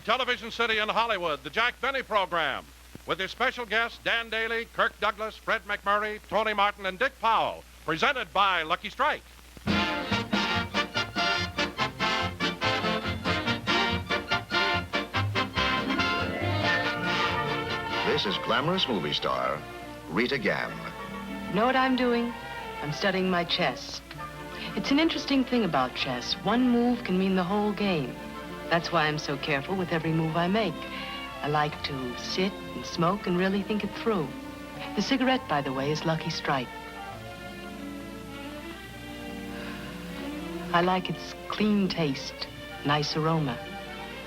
Television City in Hollywood, the Jack Benny Program, with his special guests Dan Daly, Kirk Douglas, Fred McMurray, Tony Martin, and Dick Powell, presented by Lucky Strike. This is glamorous movie star Rita Gam. Know what I'm doing? I'm studying my chess. It's an interesting thing about chess. One move can mean the whole game. That's why I'm so careful with every move I make. I like to sit and smoke and really think it through. The cigarette, by the way, is Lucky Strike. I like its clean taste, nice aroma.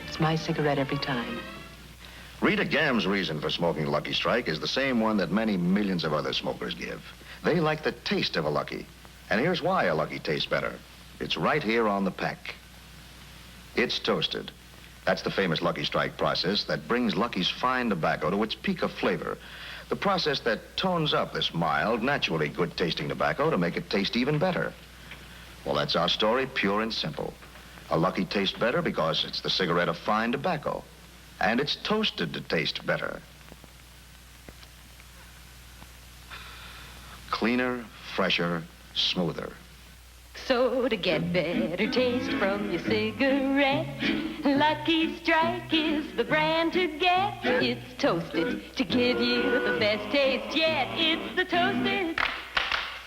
It's my cigarette every time. Rita Gam's reason for smoking Lucky Strike is the same one that many millions of other smokers give. They like the taste of a Lucky. And here's why a Lucky tastes better. It's right here on the pack. It's toasted. That's the famous Lucky Strike process that brings Lucky's fine tobacco to its peak of flavor. The process that tones up this mild, naturally good-tasting tobacco to make it taste even better. Well, that's our story, pure and simple. A Lucky tastes better because it's the cigarette of fine tobacco. And it's toasted to taste better. Cleaner, fresher, smoother. So to get better taste from your cigarette, Lucky Strike is the brand to get. It's toasted to give you the best taste yet. It's the toasted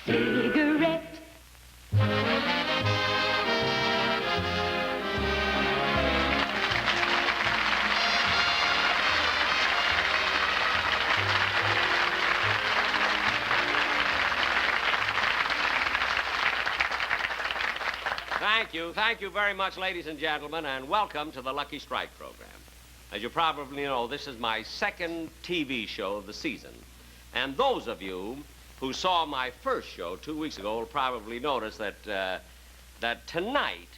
cigarette. Thank you very much, ladies and gentlemen, and welcome to the Lucky Strike program. As you probably know, this is my second TV show of the season. And those of you who saw my first show 2 weeks ago will probably notice that, that tonight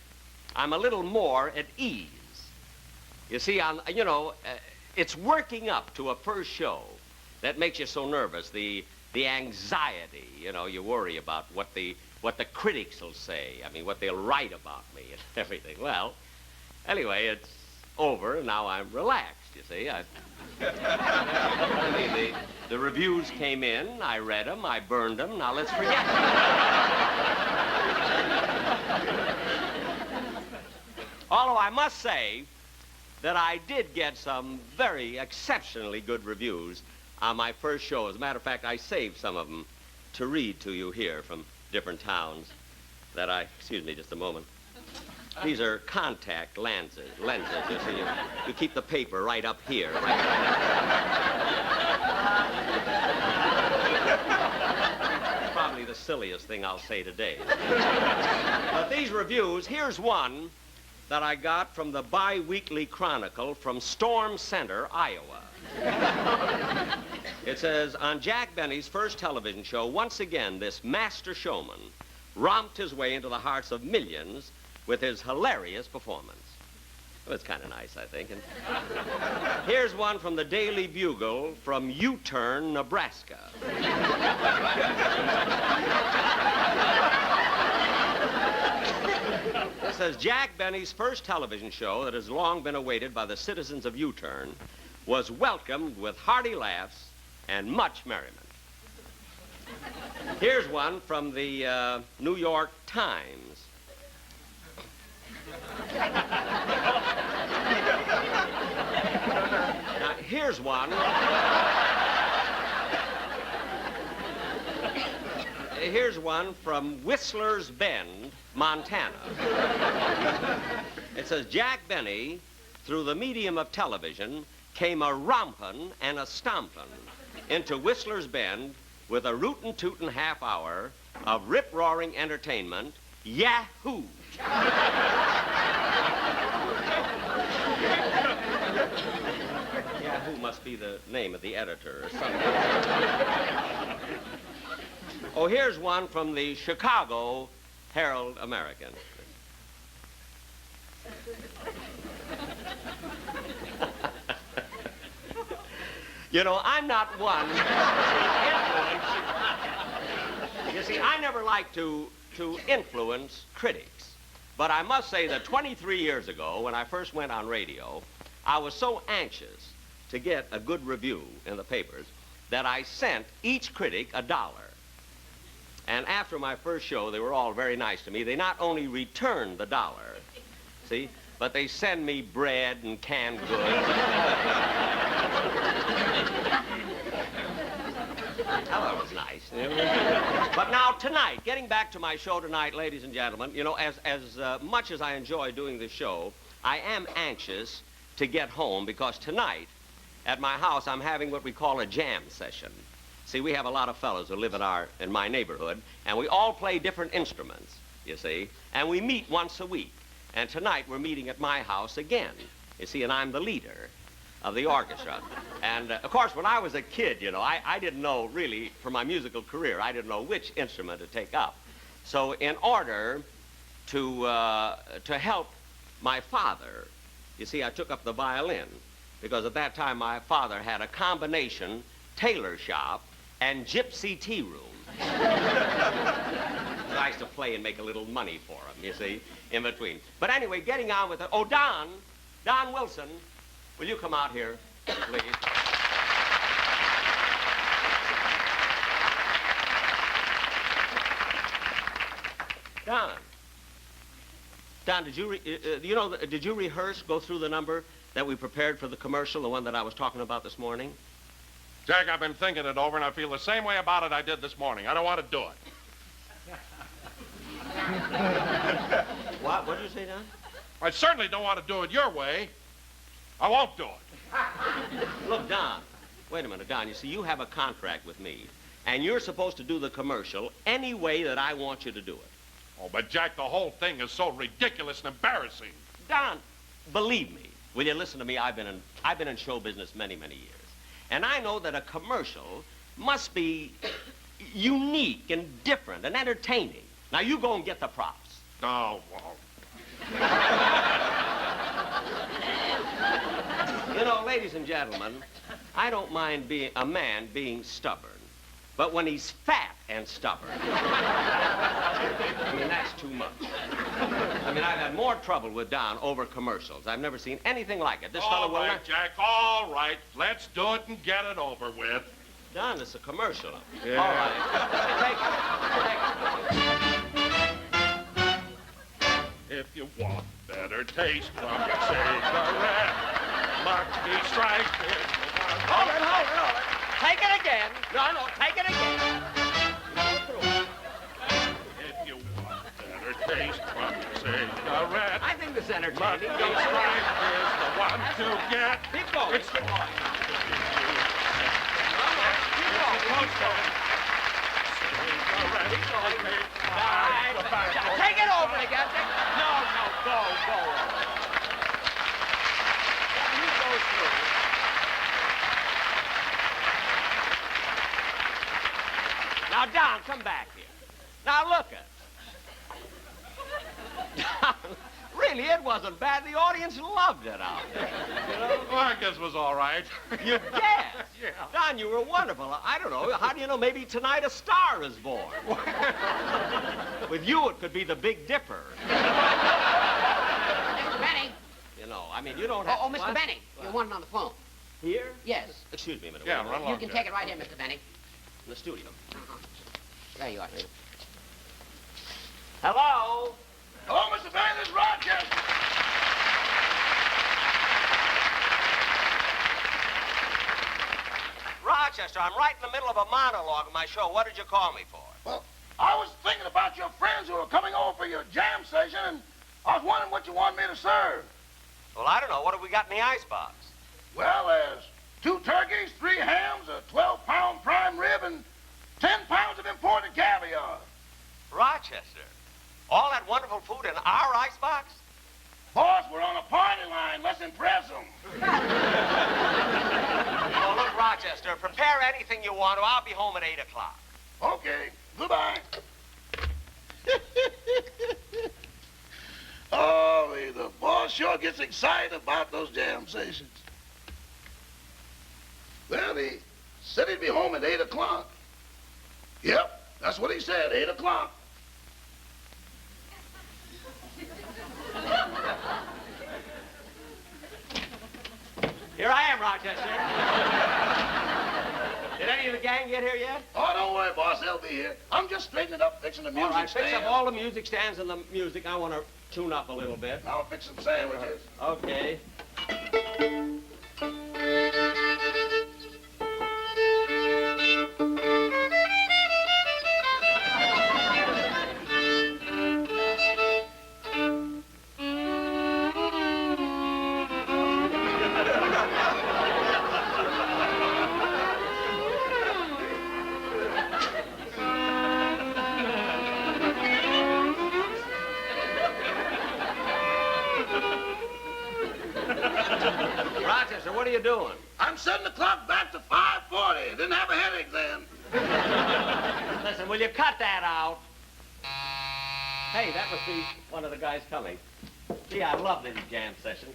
I'm a little more at ease. You see, it's working up to a first show that makes you so nervous, the anxiety, you worry about what the critics will say, what they'll write about me and everything. Well, anyway, it's over, and now I'm relaxed, you see. The reviews came in, I read them, I burned them, now let's forget them. Although I must say that I did get some very exceptionally good reviews on my first show. As a matter of fact, I saved some of them to read to you here from different towns excuse me just a moment. These are contact lenses, you see. You keep the paper right up here. Probably the silliest thing I'll say today. But these reviews, here's one that I got from the Bi-Weekly Chronicle from Storm Center, Iowa. It says, on Jack Benny's first television show, once again, this master showman romped his way into the hearts of millions with his hilarious performance. Well, it's kind of nice, I think. And here's one from the Daily Bugle from U-Turn, Nebraska. It says, Jack Benny's first television show that has long been awaited by the citizens of U-Turn was welcomed with hearty laughs and much merriment. Here's one from the New York Times. Now, here's one. Here's one from Whistler's Bend, Montana. It says, Jack Benny, through the medium of television, came a rompin' and a stompin' into Whistler's Bend with a rootin' tootin' half hour of rip-roaring entertainment. Yahoo! Yahoo must be the name of the editor or something. Oh, here's one from the Chicago Herald American. I'm not one. You see, I never like to influence critics. But I must say that 23 years ago, when I first went on radio, I was so anxious to get a good review in the papers that I sent each critic $1. And after my first show, they were all very nice to me. They not only returned the $1, see, but they send me bread and canned goods. Well, that was nice. But now tonight, getting back to my show tonight, ladies and gentlemen, you know, as much as I enjoy doing the show, I am anxious to get home because tonight at my house I'm having what we call a jam session. See, we have a lot of fellows who live in my neighborhood, and we all play different instruments, you see, and we meet once a week. And tonight we're meeting at my house again, you see, and I'm the leader of the orchestra. And, of course, when I was a kid, you know, I didn't know really, for my musical career, I didn't know which instrument to take up. So in order to help my father, you see, I took up the violin, because at that time my father had a combination tailor shop and gypsy tea room. I used to play and make a little money for him, you see, in between. But anyway, getting on with it. Oh, Don Wilson, will you come out here, please? Don, did you rehearse, go through the number that we prepared for the commercial, the one that I was talking about this morning? Jack, I've been thinking it over, and I feel the same way about it I did this morning. I don't want to do it. What did you say, Don? I certainly don't want to do it your way. I won't do it. Look, Don, wait a minute, Don. You see, you have a contract with me, and you're supposed to do the commercial any way that I want you to do it. Oh, but Jack, the whole thing is so ridiculous and embarrassing. Don, believe me, will you listen to me? I've been in show business many, many years. And I know that a commercial must be unique and different and entertaining. Now, you go and get the props. Oh, well. You know, ladies and gentlemen, I don't mind a man being stubborn. But when he's fat and stubborn, I mean, that's too much. I mean, I've had more trouble with Don over commercials. I've never seen anything like it. This fellow will not... Jack, all right. Let's do it and get it over with. Don, it's a commercial. Yeah. All right. Take it. If you want better taste from your cigarette, Lucky Strike is the one. Hold it. Take it again. No, take it again. If you want better taste from your cigarette, I think this entertaining. Lucky Strike is the one to get. Keep going. It's the Keep going. Take it over again. No, go. You go through. Now, Don, come back here. Now, look at Really, it wasn't bad. The audience loved it out there. You know? Well, I guess it was all right. You guessed? Yeah. Don, you were wonderful. I don't know. How do you know? Maybe tonight a star is born. With you, it could be the Big Dipper. Mr. Benny. You know, I mean, you don't have... Oh, Mr. Benny. You're wanted on the phone. Here? Yes. Excuse me a minute. Yeah, wait a minute. run along. You can take it right here, Mr. Benny. In the studio. There you are. Hello? Hello, Mr. Benny, this is Rochester. Rochester, I'm right in the middle of a monologue of my show. What did you call me for? Well, I was thinking about your friends who are coming over for your jam session, and I was wondering what you want me to serve. Well, I don't know. What have we got in the icebox? Well, there's 2 turkeys, 3 hams, a 12-pound prime rib, and 10 pounds of imported caviar. Rochester, all that wonderful food in our icebox? Boss, we're on a party line. Let's impress them. Oh, look, Rochester, prepare anything you want to. I'll be home at 8 o'clock. Okay, goodbye. Oh, the boss sure gets excited about those jam sessions. Well, he said he'd be home at 8 o'clock. Yep, that's what he said, 8 o'clock. Rochester. Did any of the gang get here yet? Oh, don't worry, boss. They'll be here. I'm just straightening up, fixing the music All right, fix stand. up all the music stands and the music. I want to tune up a little bit. Now fix some sandwiches. Okay. Rochester, what are you doing? I'm setting the clock back to 5:40. Didn't have a headache then. Listen, will you cut that out? Hey, that must be one of the guys coming. Gee, I love these jam sessions.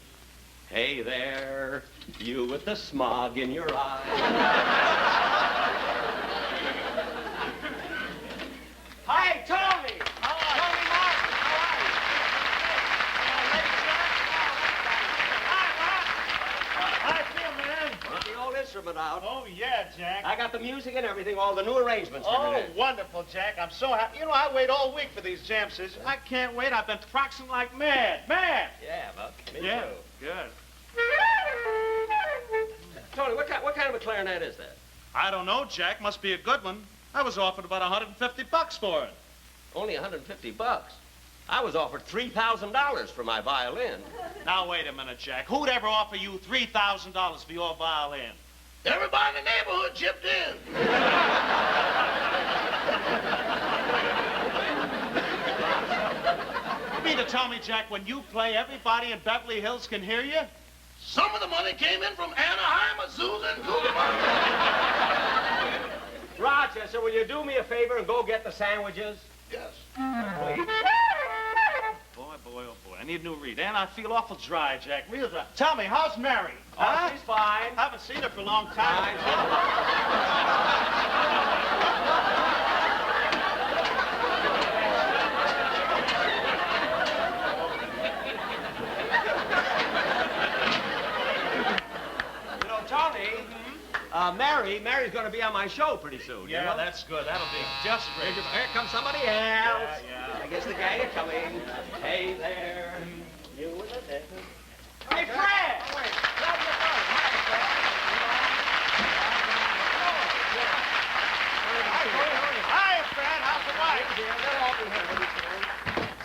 Hey there, you with the smog in your eye. Hi, Tony! Tony Martin, How you feel, man? Got the old instrument out. Oh, yeah, Jack. I got the music and everything, all the new arrangements. and Oh, everything. wonderful, Jack. I'm so happy. You know, I wait all week for these jam sessions. I can't wait. I've been practicing like mad. Mad! Yeah, Buck. Me Yeah, too. good. Tony, what kind of a clarinet is that? I don't know, Jack. Must be a good one. I was offered about $150 for it. Only $150. I was offered $3,000 for my violin. Now, wait a minute, Jack. Who'd ever offer you $3,000 for your violin? Everybody in the neighborhood chipped in. You mean to tell me, Jack, when you play, everybody in Beverly Hills can hear you? Some of the money came in from Anaheim, Azusa, and Cougar. Rochester, will you do me a favor and go get the sandwiches? Yes. Please. Boy, boy, oh, boy. I need a new read. And I feel awful dry, Jack. Real dry. Tell me, how's Mary? Oh, she's fine. I haven't seen her for a long time. You know, Tony, Mary's going to be on my show pretty soon. Yeah, you know? that's good. That'll be just great. Here comes somebody else. Yeah. I guess the gang are coming. Hey there. You with the dead. Hey, Fred! Hi, Fred. How's the wife?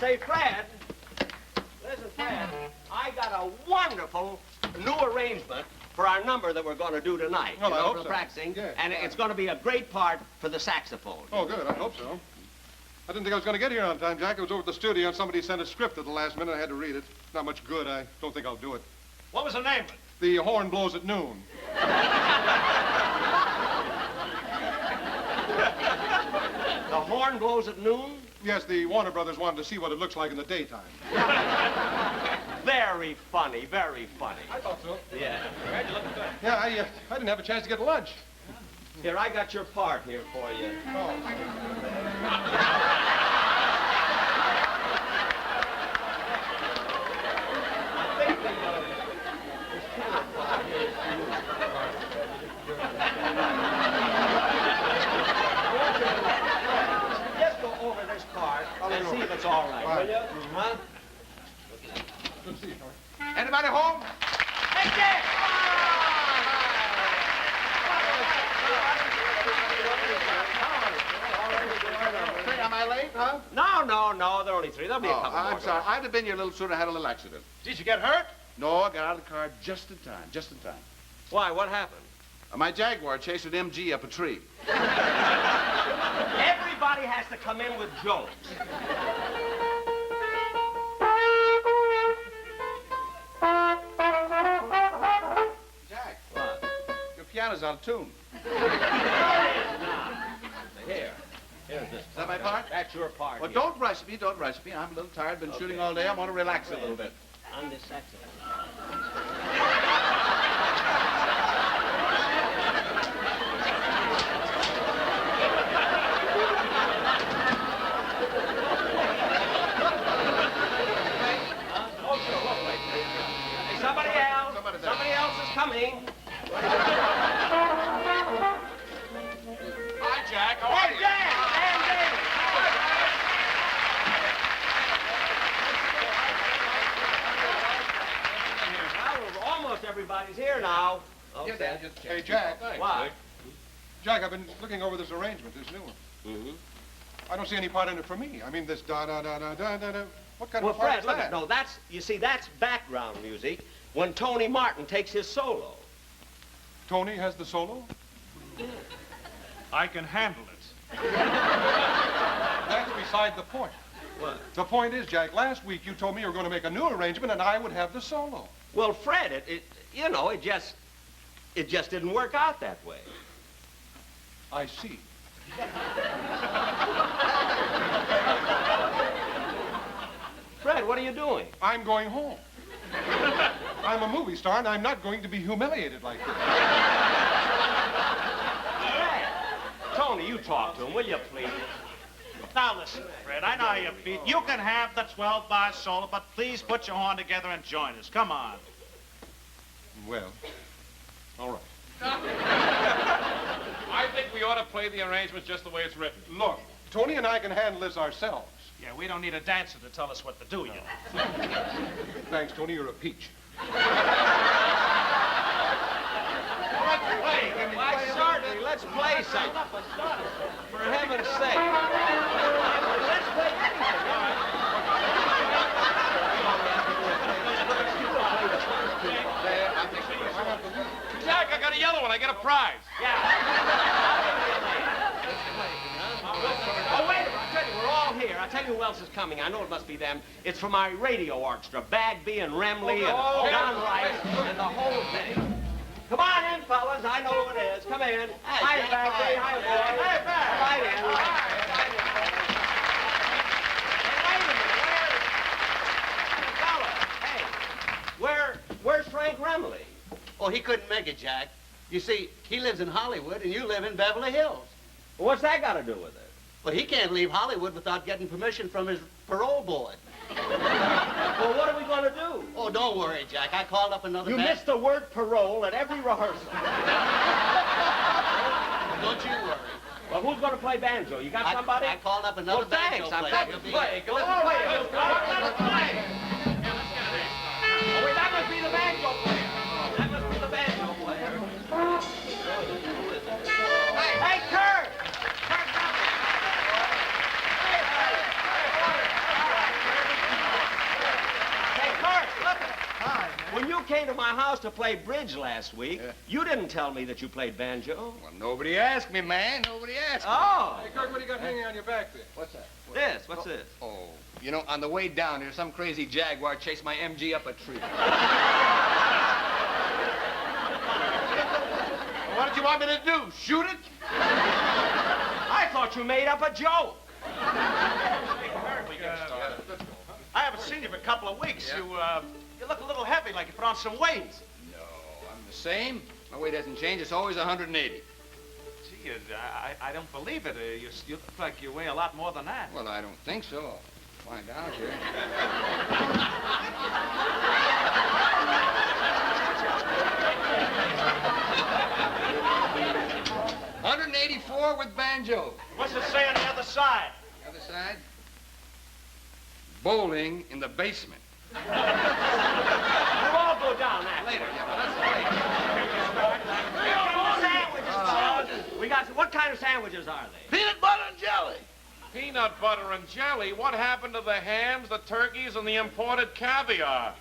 Say, Fred, listen, Fred, I got a wonderful new arrangement for our number that we're going to do tonight. Well, I hope for so. practicing, Yeah. and it's going to be a great part for the saxophone. Oh, good. I hope so. I didn't think I was going to get here on time, Jack. I was over at the studio and somebody sent a script at the last minute. I had to read it. Not much good. I don't think I'll do it. What was the name of it? The horn blows at noon. The horn blows at noon? Yes, the Warner Brothers wanted to see what it looks like in the daytime. Very funny, very funny. I thought so. Yeah. Yeah, I didn't have a chance to get lunch. Here, I got your part here for you. I think this tenor part here is for you. Just go over this part and see if it's all right, will you? Huh? Good to see you, Tony. Anybody home? Hey, Dick! Say, am I late, huh? No, there are only three. There'll be a couple more. I'm sorry. I'd have been here a little sooner. I had a little accident. Did you get hurt? No, I got out of the car just in time. Just in time. Why, what happened? My Jaguar chased an MG up a tree. Everybody has to come in with jokes. Jack, What? your piano's out of tune. Here. Here's this. Is that my part? That's your part. Well, here. don't rush me. Don't rush me. I'm a little tired. Been shooting all day. I want to relax a little bit. On this saxophone. Hey, somebody else is coming. everybody's here now. Yes, Okay. just Hey, Jack. What? Jack, I've been looking over this arrangement, this new one. Mm-hmm. I don't see any part in it for me. I mean, this da-da-da-da-da-da-da. What kind Well, of a part Fred, is look, that? no, that's, you see, that's background music when Tony Martin takes his solo. Tony has the solo? I can handle it. That's beside the point. What? The point is, Jack, last week you told me you were going to make a new arrangement and I would have the solo. Well, Fred, it just didn't work out that way. I see. Fred, what are you doing? I'm going home. I'm a movie star and I'm not going to be humiliated like this. Fred, Tony, you talk to him, will you, please? Now listen, Fred, I know how you feel. You can have the 12-bar solo, but please put your horn together and join us. Come on. Well, all right. I think we ought to play the arrangement just the way it's written. Look, Tony and I can handle this ourselves. Yeah, we don't need a dancer to tell us what to do, you know. Thanks, Tony, you're a peach. Why, certainly, let's play something. For heaven's sake. Let's play anything, all right? Jack, I got a yellow one. I get a prize. Oh, wait a minute. I tell you, we're all here. I tell you who else is coming. I know it must be them. It's from my radio orchestra. Bagby and Remley and John Rice and the whole thing. Come on in, fellas. I know who it is. Come in. Hi, Bagby. Hi, boy. Hey, Bagby. Right in. Hey, wait a minute. Where's Frank Remley? Oh, he couldn't make it, Jack. You see, he lives in Hollywood and you live in Beverly Hills. Well, what's that got to do with it? Well, he can't leave Hollywood without getting permission from his parole board. Well, what are we going to do? Oh, don't worry, Jack. I called up another You missed the word parole at every rehearsal. Don't you worry. Well, who's going to play banjo? You got somebody? I called up another Well, thanks. banjo I'm player. glad to He'll be play. here. Let's play. Let's play. Oh, wait, that must be the banjo player. That must be the banjo player. Hey, Kurt! Hey, Kurt, look. Hi. When you came to my house to play bridge last week, you didn't tell me that you played banjo. Well, nobody asked me, man. Nobody asked me. Oh, Hey, Kirk, what do you got hanging on your back there? What's that? this. What's this? Oh, you know, on the way down here, some crazy jaguar chased my MG up a tree. What did you want me to do? Shoot it? I thought you made up a joke. I haven't seen you for a couple of weeks. You look a little heavy, like you put on some weight. No, I'm the same. My weight hasn't changed. It's always 180. Gee, I don't believe it. You look like you weigh a lot more than that. Well, I don't think so. I'll find out here. 184 with banjo. What's it say on the other side? Other side? Bowling in the basement. We'll all go down that Later, yeah, but let's Sandwiches. We got, what kind of sandwiches are they? Peanut butter and jelly. Peanut butter and jelly? What happened to the hams, the turkeys, and the imported caviar?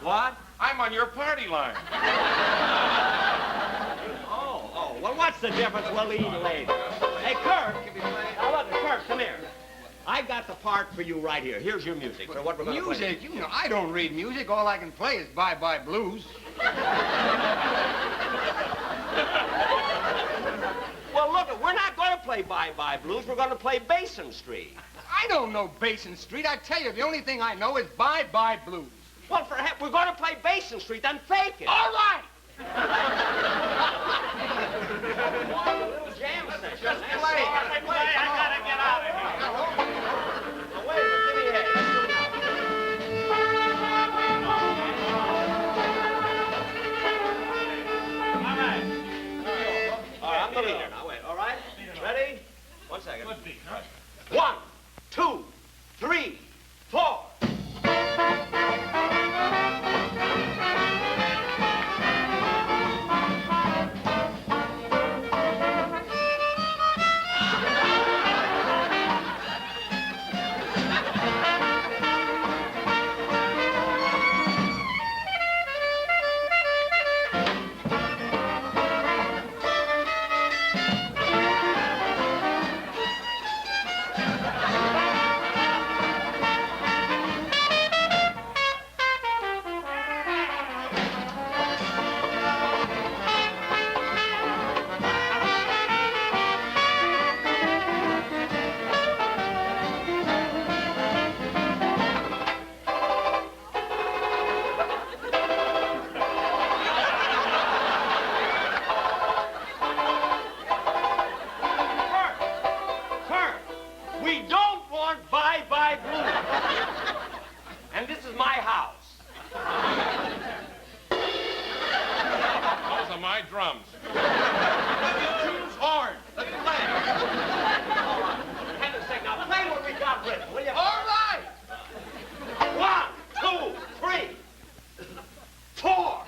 What? I'm on your party line. Oh, well, what's the difference? We'll eat later. Hey, Kirk. Now, look, Kirk, come here. I got the part for you right here. Here's your music for what we're going to play. Music? You know, I don't read music. All I can play is Bye Bye Blues. Well, look, we're not going to play Bye Bye Blues. We're going to play Basin Street. I don't know Basin Street. I tell you, the only thing I know is Bye Bye Blues. Well, we're going to play Basin Street, then fake it. All right. Little jam session. Just play. I gotta get out of here. Now, wait a minute, give me a head. All right, I'm the leader now. Wait, all right? Ready? 1 second. Good beat, huh? 1, 2, 3, 4. my blues. And this is my house. Those are my drums. Choose hard. Let's play. For heaven's sake, now play what we got written, will you? All right. 1, 2, 3, 4.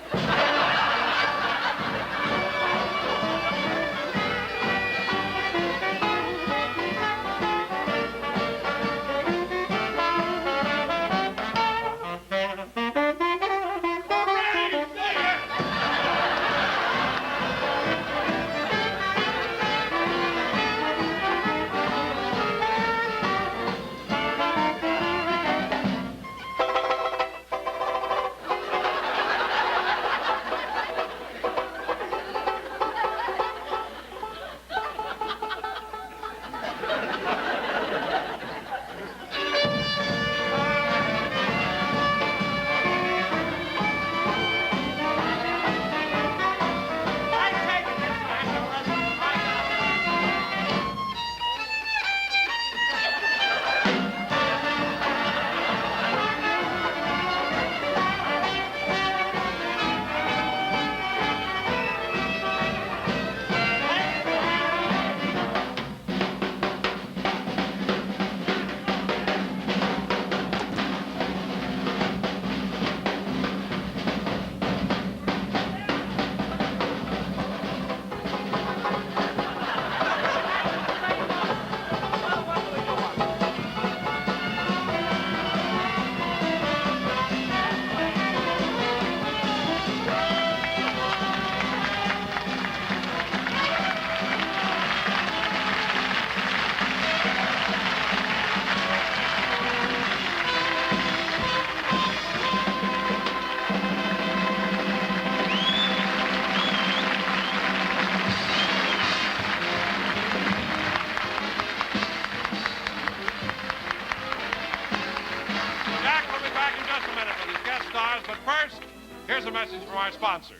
Jack will be back in just a minute with his guest stars, but first, here's a message from our sponsor.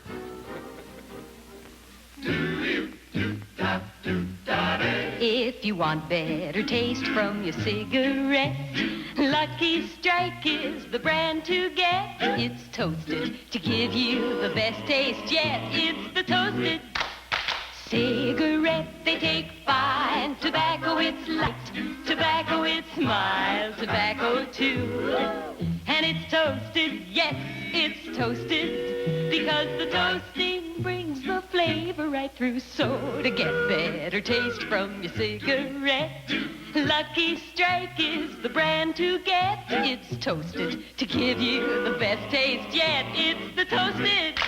If you want better taste from your cigarette, Lucky Strike is the brand to get. It's toasted to give you the best taste yet. It's the toasted cigarette. They take fine tobacco, it's light tobacco, it's mild tobacco too. And it's toasted, yes, it's toasted, because the toasting brings the flavor right through. So to get better taste from your cigarette, Lucky Strike is the brand to get. It's toasted to give you the best taste yet. It's the toasted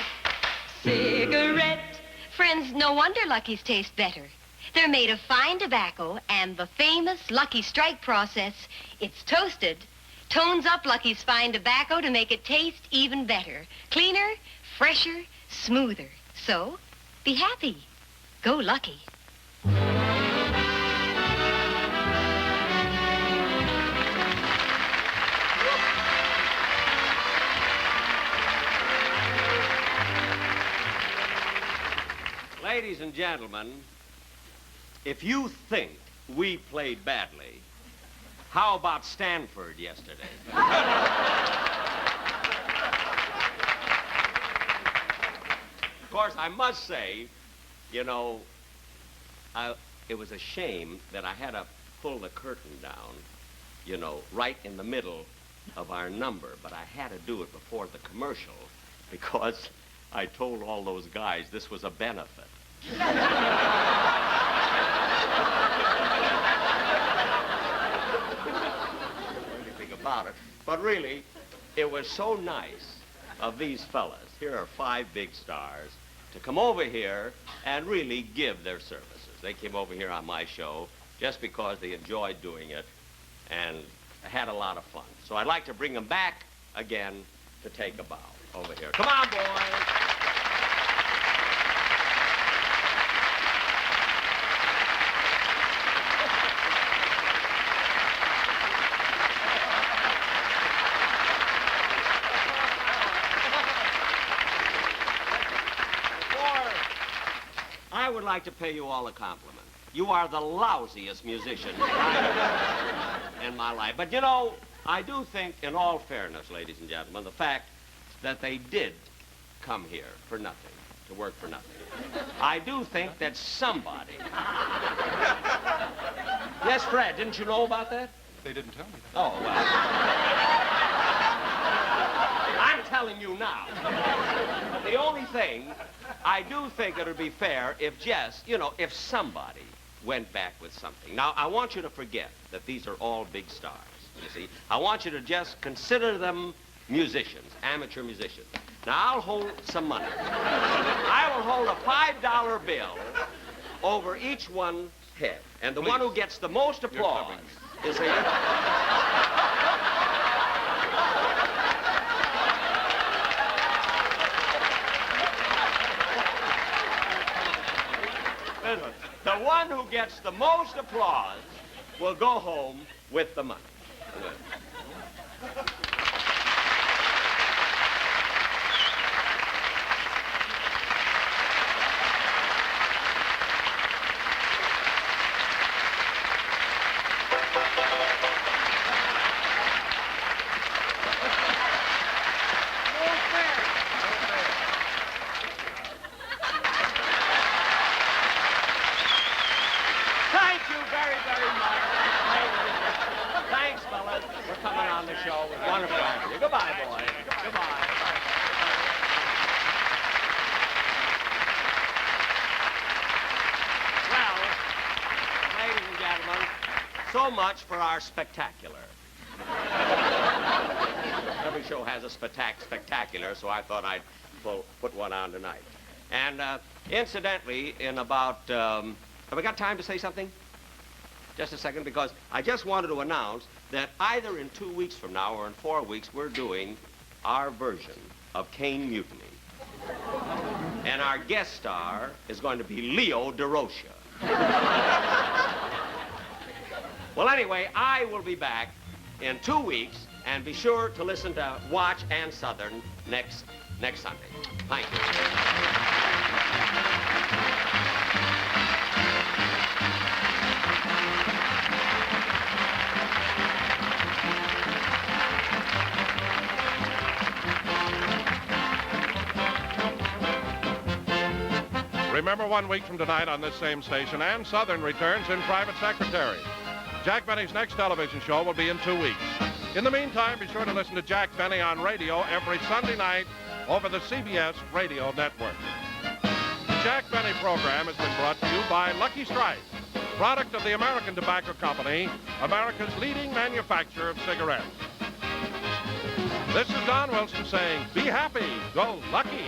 cigarette. Friends, no wonder Lucky's taste better. They're made of fine tobacco, and the famous Lucky Strike process, it's toasted, tones up Lucky's fine tobacco to make it taste even better. Cleaner, fresher, smoother. So, be happy. Go Lucky. Ladies and gentlemen, if you think we played badly, how about Stanford yesterday? Of course, I must say, you know, it was a shame that I had to pull the curtain down, you know, right in the middle of our number, but I had to do it before the commercial because I told all those guys this was a benefit. Anything about it. But really, it was so nice of these fellas, here are 5 big stars, to come over here and really give their services. They came over here on my show just because they enjoyed doing it and had a lot of fun. So I'd like to bring them back again to take a bow over here. Come on, boys. I would like to pay you all a compliment. You are the lousiest musicians. in my life. But, you know, I do think, in all fairness, ladies and gentlemen, the fact that they did come here for nothing, to work for nothing. I do think that somebody... Yes, Fred, didn't you know about that? They didn't tell me that. Oh, well. I'm telling you now. The only thing, I do think it would be fair if Jess, you know, if somebody went back with something. Now, I want you to forget that these are all big stars, you see. I want you to just consider them musicians, amateur musicians. Now, I'll hold some money. I will hold a $5 bill over each one's head. And the one who gets the most applause is a... The one who gets the most applause will go home with the money. Thank you very, very much. Thanks, fellas, for coming on the show. It was wonderful having you. Goodbye, boys. Goodbye. Well, ladies and gentlemen, so much for our spectacular. Every show has a spectacular, so I thought I'd put one on tonight. And incidentally, in about... have we got time to say something? Just a second, because I just wanted to announce that either in 2 weeks from now or in 4 weeks, we're doing our version of Caine Mutiny. And our guest star is going to be Leo DeRocha. Well, anyway, I will be back in 2 weeks, and be sure to listen to Watch and Southern next Sunday. Thank you. Remember, 1 week from tonight on this same station, Ann Southern returns in Private Secretary. Jack Benny's next television show will be in 2 weeks. In the meantime, be sure to listen to Jack Benny on radio every Sunday night over the CBS Radio Network. The Jack Benny program has been brought to you by Lucky Strike, product of the American Tobacco Company, America's leading manufacturer of cigarettes. This is Don Wilson saying, be happy, go lucky.